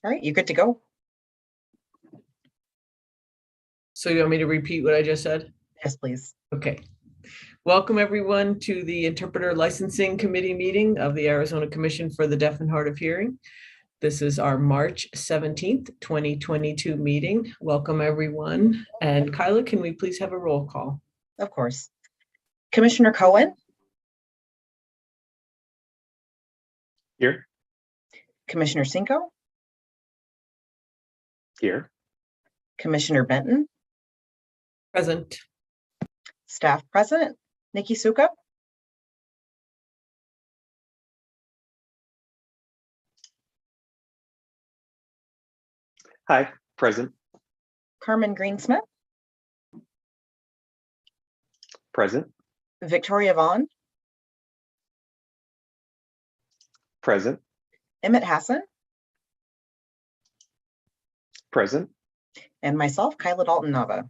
All right, you good to go? So you want me to repeat what I just said? Yes, please. Okay. Welcome everyone to the Interpreter Licensing Committee meeting of the Arizona Commission for the Deaf and Hard of Hearing. This is our March 17th, 2022 meeting. Welcome everyone. And Kyla, can we please have a roll call? Of course. Commissioner Cohen? Here. Commissioner Cinco? Here. Commissioner Benton? Present. Staff present. Nikki Suka? Hi, present. Carmen Greensmith? Present. Victoria Vaughn? Present. Emmett Hassan? Present. And myself, Kyla Dalton Nava.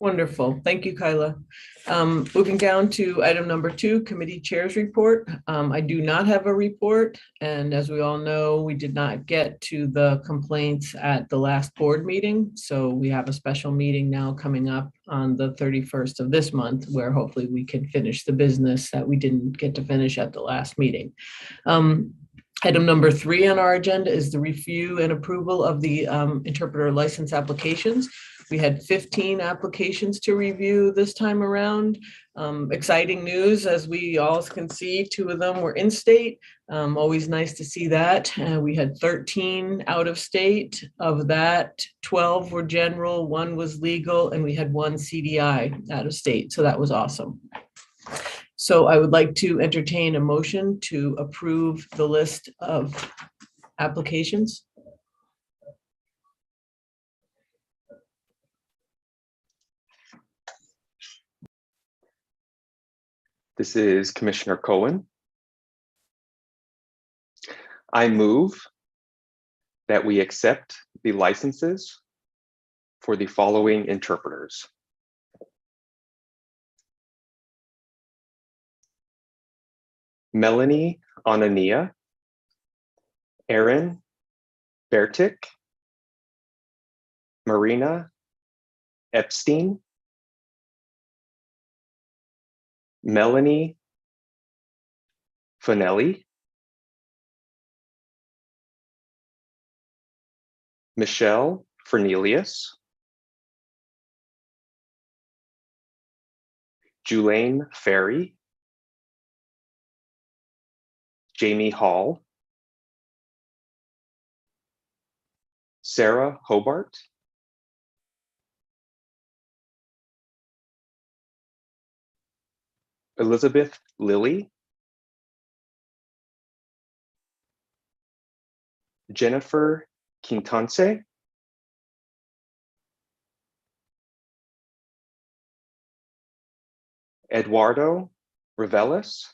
Wonderful. Thank you, Kyla. Moving down to item number 2, committee chairs report. I do not have a report. And as we all know, we did not get to the complaints at the last board meeting. So we have a special meeting now coming up on the 31st of this month, where hopefully we can finish the business that we didn't get to finish at the last meeting. Item number 3 on our agenda is the review and approval of the interpreter license applications. We had 15 applications to review this time around. Exciting news, as we all can see, 2 of them were in state. Always nice to see that. We had 13 out of state. Of that, 12 were general, 1 was legal, and we had 1 CDI out of state. So that was awesome. So I would like to entertain a motion to approve the list of applications. This is Commissioner Cohen. I move that we accept the licenses for the following interpreters. Melanie Anania, Aaron Bertik, Marina Epstein, Melanie Finelli, Michelle Fernelius, Julaine Ferry, Jamie Hall, Sarah Hobart, Elizabeth Lilly, Jennifer Quintanse, Eduardo Reveles,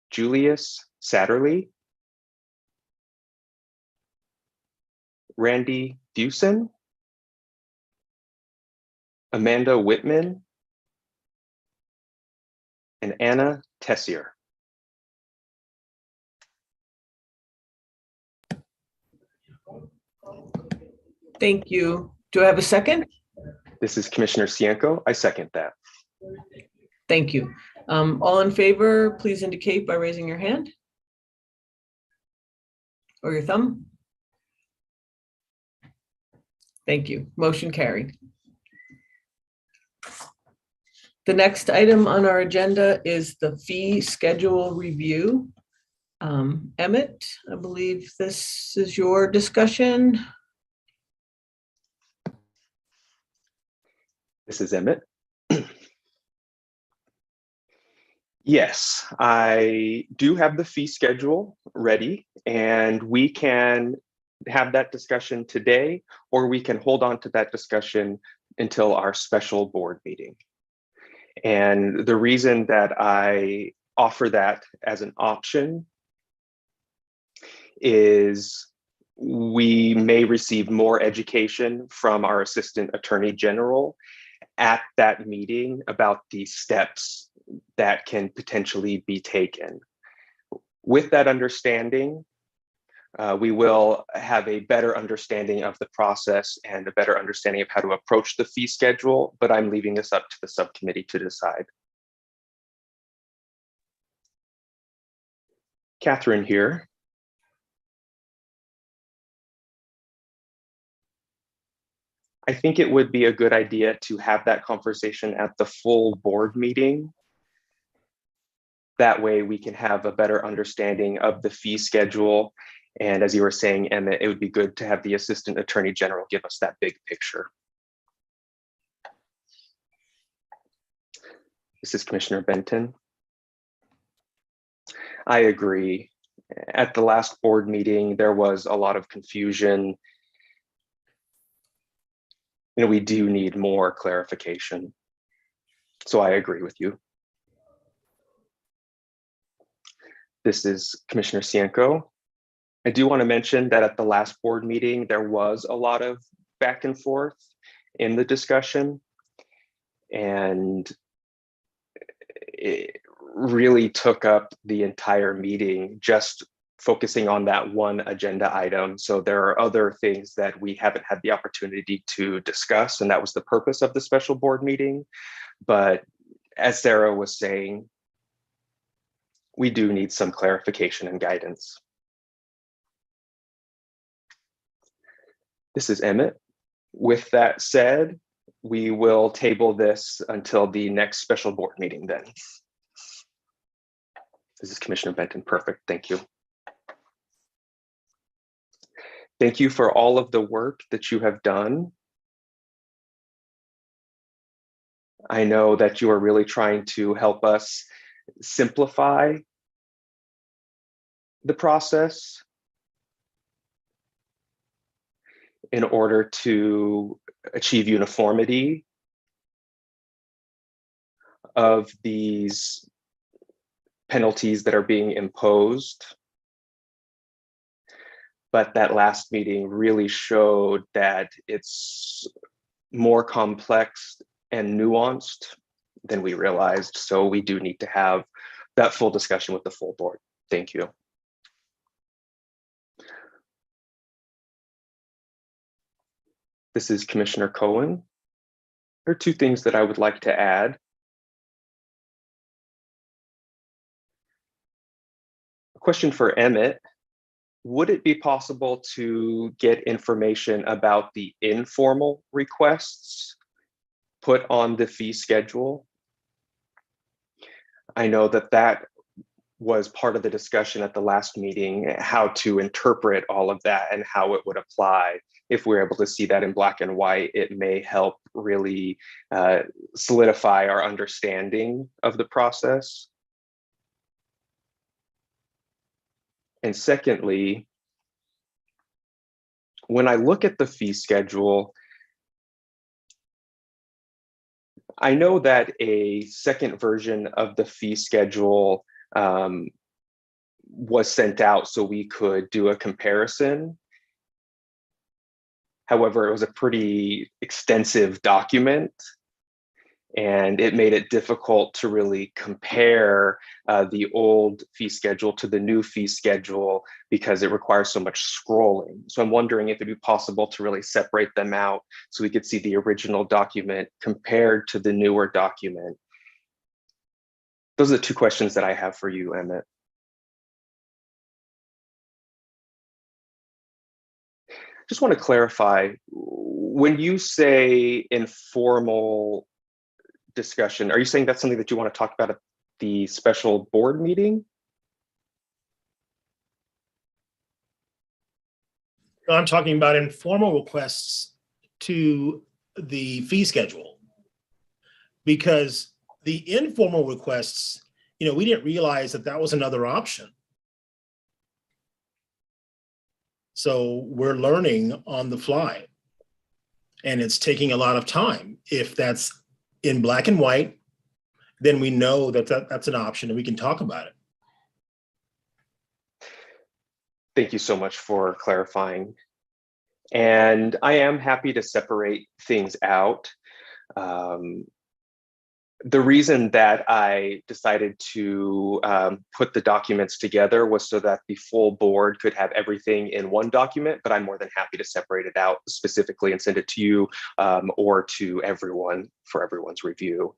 Julius Satterley, Randy Dewson, Amanda Whitman, and Anna Tessier. Thank you. Do I have a second? This is Commissioner Cienko. I second that. Thank you. All in favor, please indicate by raising your hand or your thumb. Thank you. Motion carried. The next item on our agenda is the fee schedule review. Emmett, I believe this is your discussion. This is Emmett. Yes, I do have the fee schedule ready, and we can have that discussion today, or we can hold on to that discussion until our special board meeting. And the reason that I offer that as an option is we may receive more education from our Assistant Attorney General at that meeting about the steps that can potentially be taken. With that understanding, we will have a better understanding of the process and a better understanding of how to approach the fee schedule, but I'm leaving this up to the subcommittee to decide. Catherine here. I think it would be a good idea to have that conversation at the full board meeting. That way we can have a better understanding of the fee schedule. And as you were saying, Emmett, it would be good to have the Assistant Attorney General give us that big picture. This is Commissioner Benton. I agree. At the last board meeting, there was a lot of confusion. You know, we do need more clarification. So I agree with you. This is Commissioner Cienko. I do want to mention that at the last board meeting, there was a lot of back and forth in the discussion, and it really took up the entire meeting just focusing on that one agenda item. So there are other things that we haven't had the opportunity to discuss, and that was the purpose of the special board meeting. But as Sarah was saying, we do need some clarification and guidance. This is Emmett. With that said, we will table this until the next special board meeting then. This is Commissioner Benton. Perfect. Thank you. Thank you for all of the work that you have done. I know that you are really trying to help us simplify the process in order to achieve uniformity of these penalties that are being imposed. But that last meeting really showed that it's more complex and nuanced than we realized. So we do need to have that full discussion with the full board. Thank you. This is Commissioner Cohen. There are two things that I would like to add. A question for Emmett. Would it be possible to get information about the informal requests put on the fee schedule? I know that that was part of the discussion at the last meeting, how to interpret all of that and how it would apply. If we're able to see that in black and white, it may help really solidify our understanding of the process. And secondly, when I look at the fee schedule, I know that a second version of the fee schedule was sent out so we could do a comparison. However, it was a pretty extensive document, and it made it difficult to really compare the old fee schedule to the new fee schedule because it requires so much scrolling. So I'm wondering if it'd be possible to really separate them out so we could see the original document compared to the newer document. Those are the two questions that I have for you, Emmett. Just want to clarify, when you say informal discussion, are you saying that's something that you want to talk about at the special board meeting? No, I'm talking about informal requests to the fee schedule, because the informal requests, we didn't realize that that was another option. So we're learning on the fly, and it's taking a lot of time. If that's in black and white, then we know that that's an option and we can talk about it. Thank you so much for clarifying. And I am happy to separate things out. The reason that I decided to put the documents together was so that the full board could have everything in one document, but I'm more than happy to separate it out specifically and send it to you or to everyone for everyone's review.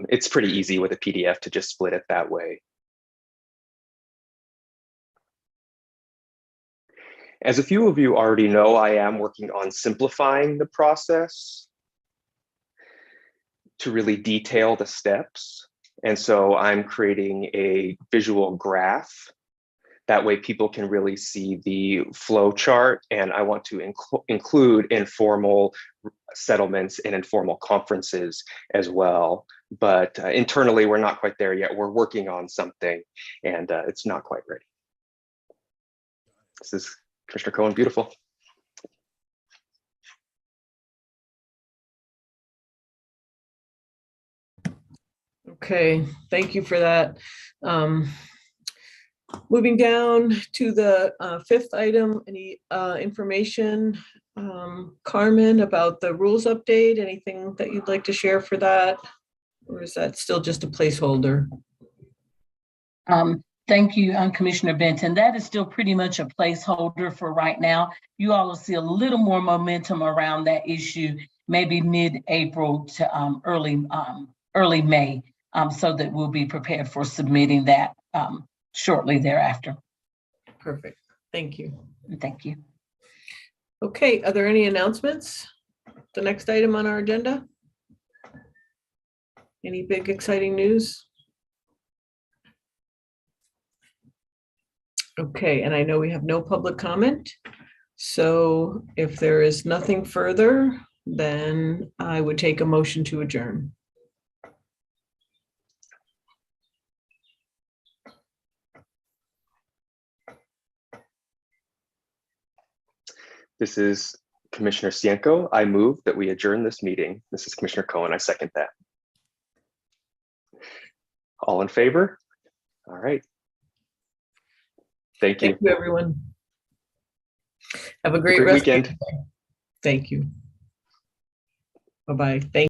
It's pretty easy with a PDF to just split it that way. As a few of you already know, I am working on simplifying the process to really detail the steps. And so I'm creating a visual graph. That way people can really see the flow chart. And I want to include informal settlements and informal conferences as well. But internally, we're not quite there yet. We're working on something and it's not quite ready. This is Commissioner Cohen, beautiful. Okay, thank you for that. Moving down to the fifth item, any information, Carmen, about the rules update? Anything that you'd like to share for that? Or is that still just a placeholder? Thank you, Commissioner Benton. That is still pretty much a placeholder for right now. You all will see a little more momentum around that issue, maybe mid-April to early May, so that we'll be prepared for submitting that shortly thereafter. Perfect. Thank you. Thank you. Okay, are there any announcements? The next item on our agenda? Any big exciting news? Okay, and I know we have no public comment. So if there is nothing further, then I would take a motion to adjourn. This is Commissioner Cienko. I move that we adjourn this meeting. This is Commissioner Cohen. I second that. All in favor? All right. Thank you. Thank you, everyone. Have a great rest weekend. of your day. Thank you. Bye-bye. Thank